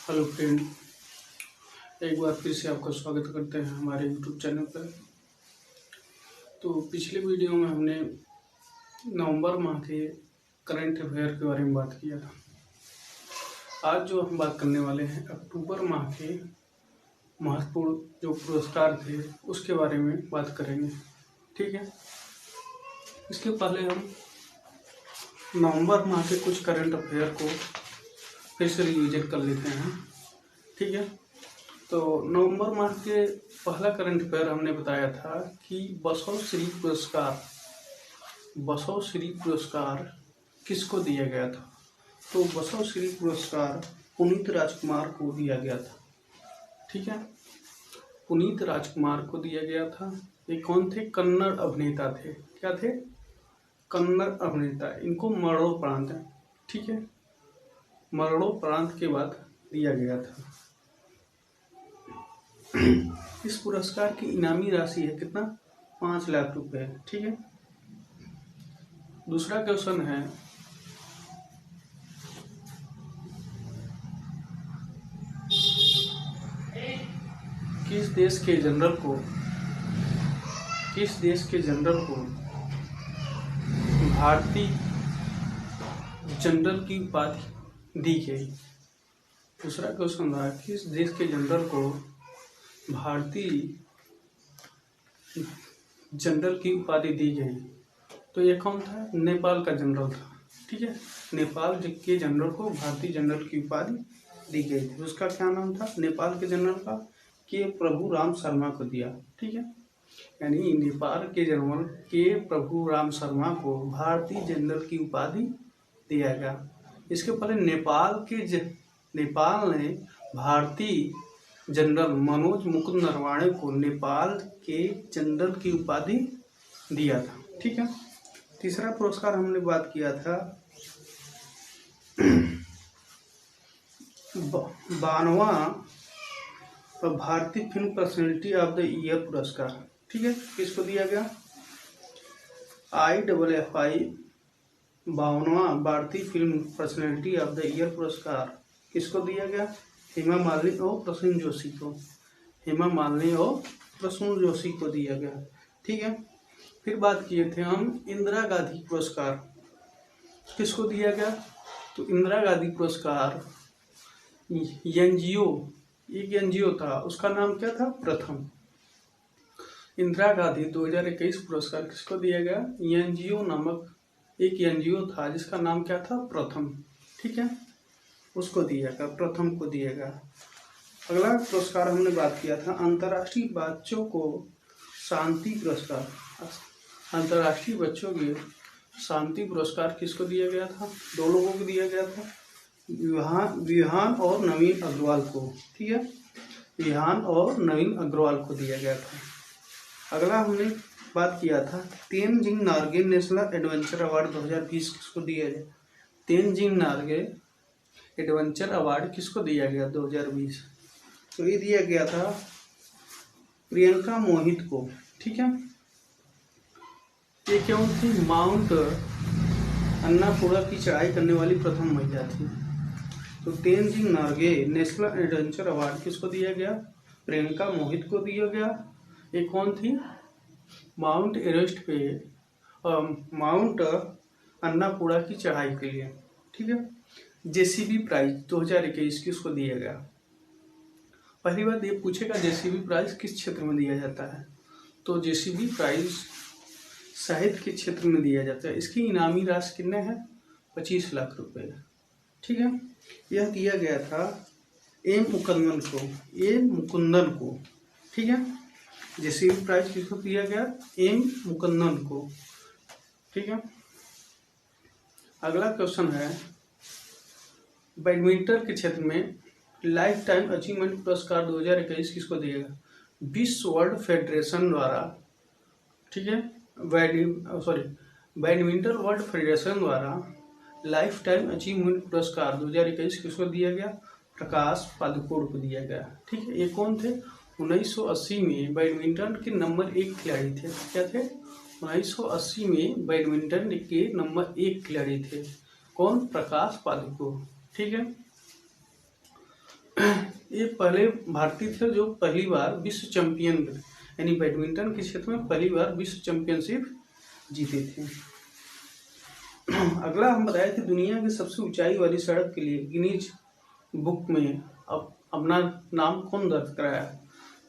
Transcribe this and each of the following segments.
Hello friend, एक बार फिर से आपका स्वागत करते हैं हमारे यूट्यूब चैनल पर। तो पिछले वीडियो में हमने नवंबर माह के करंट अफेयर के बारे में बात किया था। आज जो हम बात करने वाले हैं अक्टूबर माह के महत्वपूर्ण जो पुरस्कार थे उसके बारे में बात करेंगे। ठीक है, इसके पहले हम नवंबर माह के कुछ करंट अफेयर को फिर से रिविजिट कर लेते हैं। ठीक है, तो नवंबर माह के पहला करंट अफेयर हमने बताया था कि बसव श्री पुरस्कार किसको दिया गया था। तो बसव श्री पुरस्कार पुनीत राजकुमार को दिया गया था। ठीक है, पुनीत राजकुमार को दिया गया था। ये कौन थे? कन्नड़ अभिनेता थे। क्या थे? कन्नड़ अभिनेता। इनको मरणोपरांत, ठीक है, मरणोपरांत के बाद दिया गया था। इस पुरस्कार की इनामी राशि है कितना? 5 लाख रुपए। ठीक है, दूसरा क्वेश्चन है किस देश के जनरल को भारतीय जनरल की उपाधि दी गई। दूसरा क्वेश्चन था किस देश के जनरल को भारतीय जनरल की उपाधि दी गई। तो ये कौन था? नेपाल का जनरल था। ठीक है, नेपाल के जनरल को भारतीय जनरल की उपाधि दी गई थी। उसका क्या नाम था? नेपाल के जनरल का के प्रभु राम शर्मा को दिया। ठीक है, यानी नेपाल के जनरल के प्रभु राम शर्मा को भारतीय जनरल की उपाधि दिया गया। इसके पहले नेपाल ने भारतीय जनरल मनोज मुकुंद नरवाणे को नेपाल के जनरल की उपाधि दिया था। ठीक है, तीसरा पुरस्कार हमने बात किया था 52वां भारतीय film personality of the year पुरस्कार। ठीक है, किसको दिया गया? IFFI 52वां भारतीय film personality of the year पुरस्कार किसको दिया गया? हेमा मालिनी और प्रसून जोशी को दिया गया। ठीक है, फिर बात किए थे हम इंदिरा गांधी पुरस्कार किसको दिया गया। तो इंदिरा गांधी पुरस्कार एक एनजीओ था, उसका नाम क्या था? प्रथम। इंदिरा गांधी 2021 पुरस्कार किसको दिया गया? एनजीओ नामक एक एनजीओ था जिसका नाम क्या था? प्रथम। ठीक है, उसको दिया गया, प्रथम को दिया गया। अगला पुरस्कार हमने बात किया था अंतर्राष्ट्रीय बच्चों को शांति पुरस्कार। अंतर्राष्ट्रीय बच्चों के शांति पुरस्कार किसको दिया गया था? 2 लोगों को दिया गया था, विहान और नवीन अग्रवाल को। ठीक है, विहान और नवीन अग्रवाल को दिया गया था। अगला हमने बात किया था Tenzing Norgay national adventure award 2020 किसको दिया गया? तेनजिंग नार्गे एडवेंचर अवार्ड किसको दिया गया 2020? तो ये दिया गया था प्रियंका मोहित को। ठीक है, ये क्यों थी? माउंट अन्नापूर्णा की चढ़ाई करने वाली प्रथम महिला थी। तो Tenzing Norgay national adventure award किसको दिया गया? प्रियंका मोहित को दिया गया। ये कौन थी? माउंट एवरेस्ट पे माउंट अन्नापूर्णा की चढ़ाई के लिए। ठीक है, जेसीबी प्राइज 2021 किसको दिया गया? पहली बात ये पूछेगा जेसीबी प्राइज किस क्षेत्र में दिया जाता है। तो जेसीबी प्राइज साहित्य के क्षेत्र में दिया जाता है। इसकी इनामी राशि कितने हैं? 25 लाख रुपए। ठीक है, यह दिया गया था एम मुकुंदन को। ठीक है, जेसीबी प्राइज किसको दिया गया? एम मुकुंदन को। ठीक है, अगला क्वेश्चन है बैडमिंटन के क्षेत्र में लाइफ टाइम अचीवमेंट पुरस्कार 2021 किसको दिया गया? विश्व वर्ल्ड फेडरेशन द्वारा। ठीक है, बैडमिंटन वर्ल्ड फेडरेशन द्वारा लाइफ टाइम अचीवमेंट पुरस्कार 2021 किसको दिया गया? प्रकाश पादुकोण को दिया गया। ठीक है, ये कौन थे? 1980 में बैडमिंटन के नंबर 1 खिलाड़ी थे। क्या थे? 1980 में बैडमिंटन के नंबर 1 खिलाड़ी थे। कौन? प्रकाश पादुकोण। ठीक है, ये पहले भारतीय थे जो पहली बार विश्व चैंपियन बने, यानी बैडमिंटन के क्षेत्र में पहली बार विश्व चैंपियनशिप जीते थे। अगला हम बताए थे दुनिया की सबसे ऊंचाई वाली सड़क के लिए गिनीज बुक में अब अपना नाम कौन दर्ज कराया?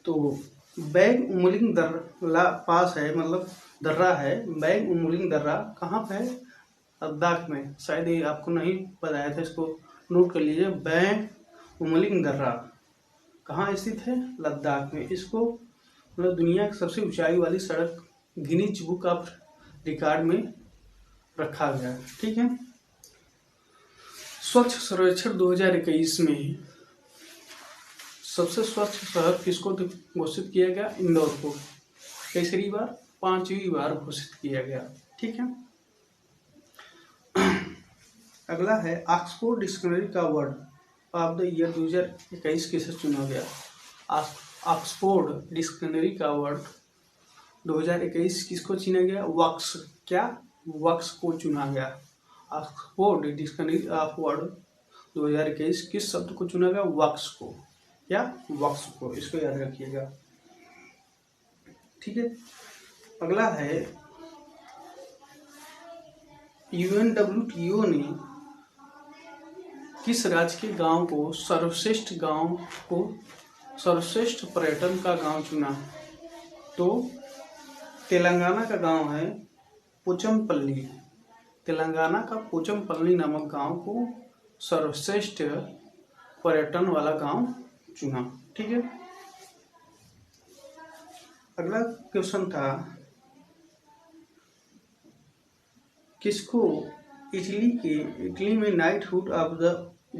तो बैग उमलिंग दर्रा पास है, मतलब दर्रा है। बैग उमलिंग दर्रा कहाँ पे है? लद्दाख में। शायद ये आपको नहीं बताया था, इसको नोट कर लीजिए। बैग उमलिंग दर्रा कहाँ स्थित है? लद्दाख में। इसको मतलब दुनिया की सबसे ऊंचाई वाली सड़क गिनीज बुक ऑफ रिकॉर्ड में रखा गया है। ठीक है। स्वच्छ सर्वेक्षण 2021 में सबसे स्वच्छ शहर किसको घोषित किया गया? इंदौर को। कैसरी बार? 5वीं बार घोषित किया गया। ठीक है। अगला है ऑक्सफोर्ड डिक्शनरी का वर्ड ऑफ द ईयर 2021 किसे चुना गया? ऑक्सफोर्ड डिक्शनरी का वर्ड 2021 किसको चुना गया? वक्स। क्या? वक्स को चुना गया। ऑक्सफोर्ड डिक्शनरी ऑफ वर्ड 2021 किस शब्द को चुना गया? वक्स को। क्या? वक्स को। इसको याद रखिएगा। ठीक है। अगला है UNWTO ने किस राज्य के गांव को सर्वश्रेष्ठ पर्यटन का गांव चुना? तो तेलंगाना का गांव है पोचमपल्ली। तेलंगाना का पोचमपल्ली नामक गांव को सर्वश्रेष्ठ पर्यटन वाला गांव चुना। ठीक है। अगला क्वेश्चन था किसको इटली में नाइटहुड ऑफ द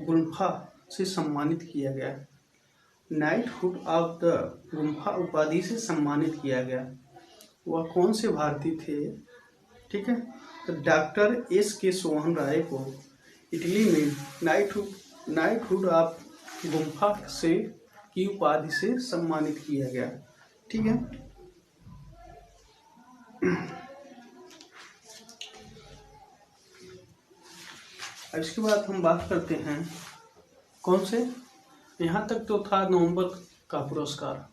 गुल्फा से सम्मानित किया गया? नाइटहुड ऑफ द गुल्फा उपाधि से सम्मानित किया गया। वह कौन से भारतीय थे? ठीक है। तो डॉक्टर SK सोहन राय को इटली में नाइटहुड ऑफ गुल्फा से की उपाधि से सम्मानित किया गया। ठीक है। अब इसके बाद हम बात करते हैं कौन से, यहाँ तक तो था नवंबर का पुरस्कार,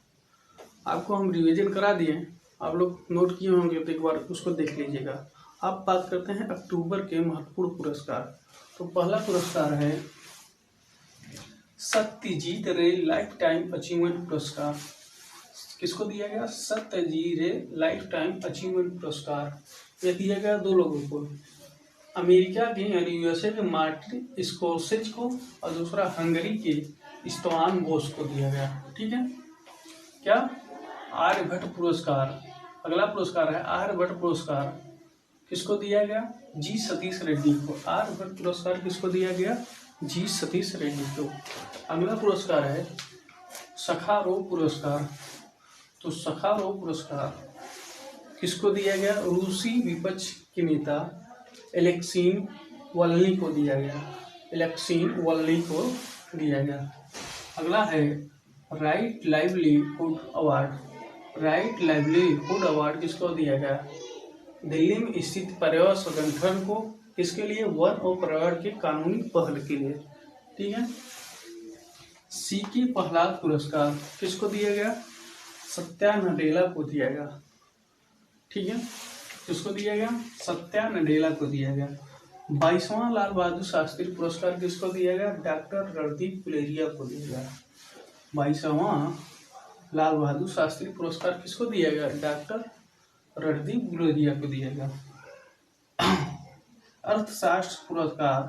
आपको हम रिवीजन करा दिए, आप लोग नोट किए होंगे तो एक बार उसको देख लीजिएगा। अब बात करते हैं अक्टूबर के महत्वपूर्ण पुरस्कार। तो पहला पुरस्कार है सत्यजीत रे लाइफ टाइम अचीवमेंट पुरस्कार। किसको दिया गया? सत्यजीत रे लाइफ टाइम अचीवमेंट पुरस्कार। यह दिया गया 2 लोगों को, अमेरिका के यानी USA के मार्टिन स्कोर्सेज को और दूसरा हंगरी के स्टोआन बोस को दिया गया। ठीक है। क्या? आर्यभट्ट पुरस्कार। अगला पुरस्कार है आर्यभट्ट पुरस्कार। किसको दिया गया? G सतीश रेड्डी को। आर्यभट्ट पुरस्कार किसको दिया गया? G सतीश रेड्डी को। अगला पुरस्कार है सखारोव पुरस्कार। तो सखारोव पुरस्कार किसको दिया गया? रूसी विपक्ष के नेता एलेक्सीन वोल्नी को दिया गया। एलेक्सीन वोल्नी को दिया गया। अगला है right livelihood award. Right livelihood award किसको दिया गया? दिल्ली में स्थित पर्यावरण संगठन को। किसके लिए? वन और पर्यावरण के कानूनी पहल के लिए। ठीक है। सीके प्रहलाद पुरस्कार किसको दिया गया? सत्या नडेला को दिया गया। ठीक है। किसको दिया गया? सत्या नडेला को दिया गया। 22वां लाल बहादुर शास्त्री पुरस्कार किसको दिया गया? डॉक्टर रणदीप गुलेरिया को दिया गया। 22वां लाल बहादुर शास्त्री पुरस्कार किसको दिया गया? डॉक्टर रणदीप गुलेरिया को दिया गया। अर्थशास्त्र पुरस्कार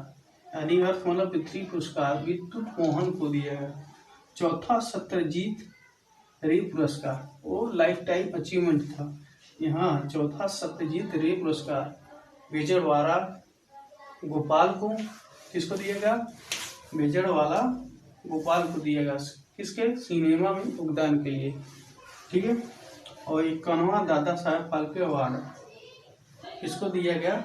यानी अर्थ मतलब पृथ्वी पुरस्कार विद्युत मोहन को दिया गया। चौथा सत्यजीत रे पुरस्कार वो लाइफ टाइम अचीवमेंट था। यहाँ चौथा सत्यजीत रे पुरस्कार बेजड़वाला गोपाल को। किसको दिया गया? बेजड़वाला गोपाल को दिया गया। किसके? सिनेमा में योगदान के लिए। ठीक है। और 51वां दादा साहेब फाल्के अवार्ड किसको दिया गया?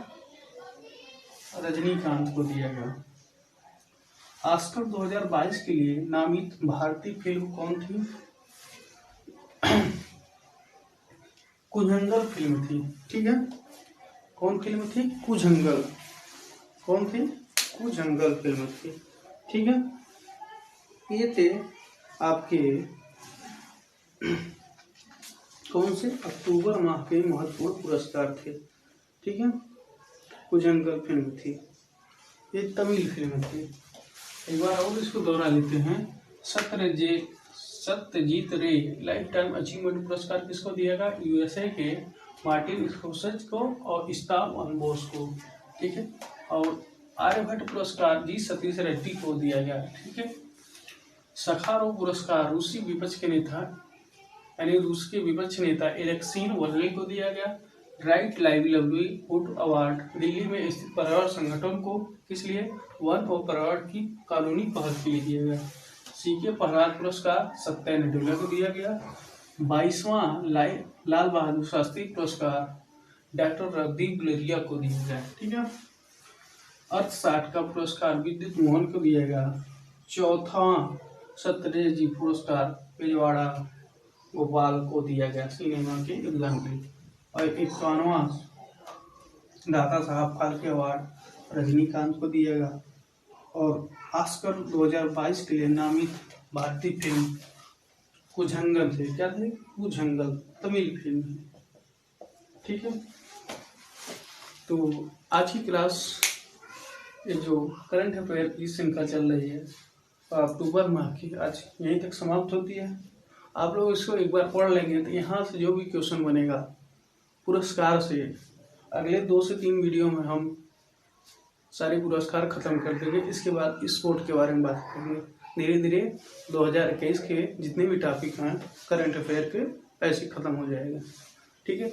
रजनीकांत को दिया गया। ऑस्कर 2022 के लिए नामित भारतीय फिल्म कौन थी? कुजंगल फिल्म थी। ठीक है। कौन फिल्म थी? कुजंगल। कौन थी? कुजंगल फिल्म थी। ठीक है। ये थे आपके कौन से अक्टूबर माह के महत्वपूर्ण पुरस्कार थे। ठीक है, कुजंगल फिल्म थी, ये तमिल फिल्म थी। एक बार और इसको दोहरा लेते हैं। सत्यजीत रे लाइफ टाइम अचीवमेंट पुरस्कार किसको दिया गया? यूएसए के मार्टिन स्कोसेज को और स्टाव अनबोस को। ठीक है, और आर्यभट्ट पुरस्कार जी सतीश रेड्डी को दिया गया। ठीक है, सखारोव पुरस्कार रूसी विपक्ष के नेता यानी रूस के विपक्ष नेता एलेक्सीन वोल्ने को दिया गया। राइट लाइवलीहुड अवार्ड दिल्ली में स्थित पर्यावरण संगठन को किस लिए? वन और पर्यावरण की कानूनी पहल के लिए दिया गया। सीके प्रहलाद पुरस्कार सत्या नडेला को दिया गया। 22वां लाल बहादुर शास्त्री पुरस्कार डॉक्टर रणदीप गुलेरिया को दिया गया। ठीक है, अर्थशास्त्र का पुरस्कार विद्युत मोहन को दिया गया। 4वां सत्यजी पुरस्कार पिलवाड़ा गोपाल को दिया गया सिनेमा के योगदान के लिए। और 51वां दादा साहब फाल्के अवार्ड रजनीकांत को दिया गया। और ऑस्कर 2022 के लिए नामित भारतीय फिल्म कुजंगल थे। क्या थे? कुजंगल तमिल फिल्म है। ठीक है, तो आज की क्लास ये जो करंट अफेयर की श्रृंखला चल रही है अक्टूबर माह की, आज यहीं तक समाप्त होती है। आप लोग इसको एक बार पढ़ लेंगे तो यहाँ से जो भी क्वेश्चन बनेगा पुरस्कार से, अगले 2 से 3 वीडियो में हम सारे पुरस्कार खत्म कर देंगे। इसके बाद स्पोर्ट के बारे में बात करेंगे। धीरे धीरे 2021 के जितने भी टॉपिक हैं करंट अफेयर के ऐसे खत्म हो जाएगा। ठीक है,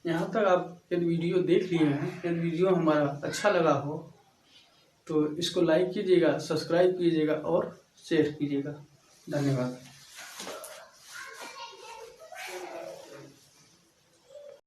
यहाँ तक आप यदि वीडियो देख लिए हैं, यदि वीडियो हमारा अच्छा लगा हो तो इसको लाइक कीजिएगा, सब्सक्राइब कीजिएगा और शेयर कीजिएगा। धन्यवाद।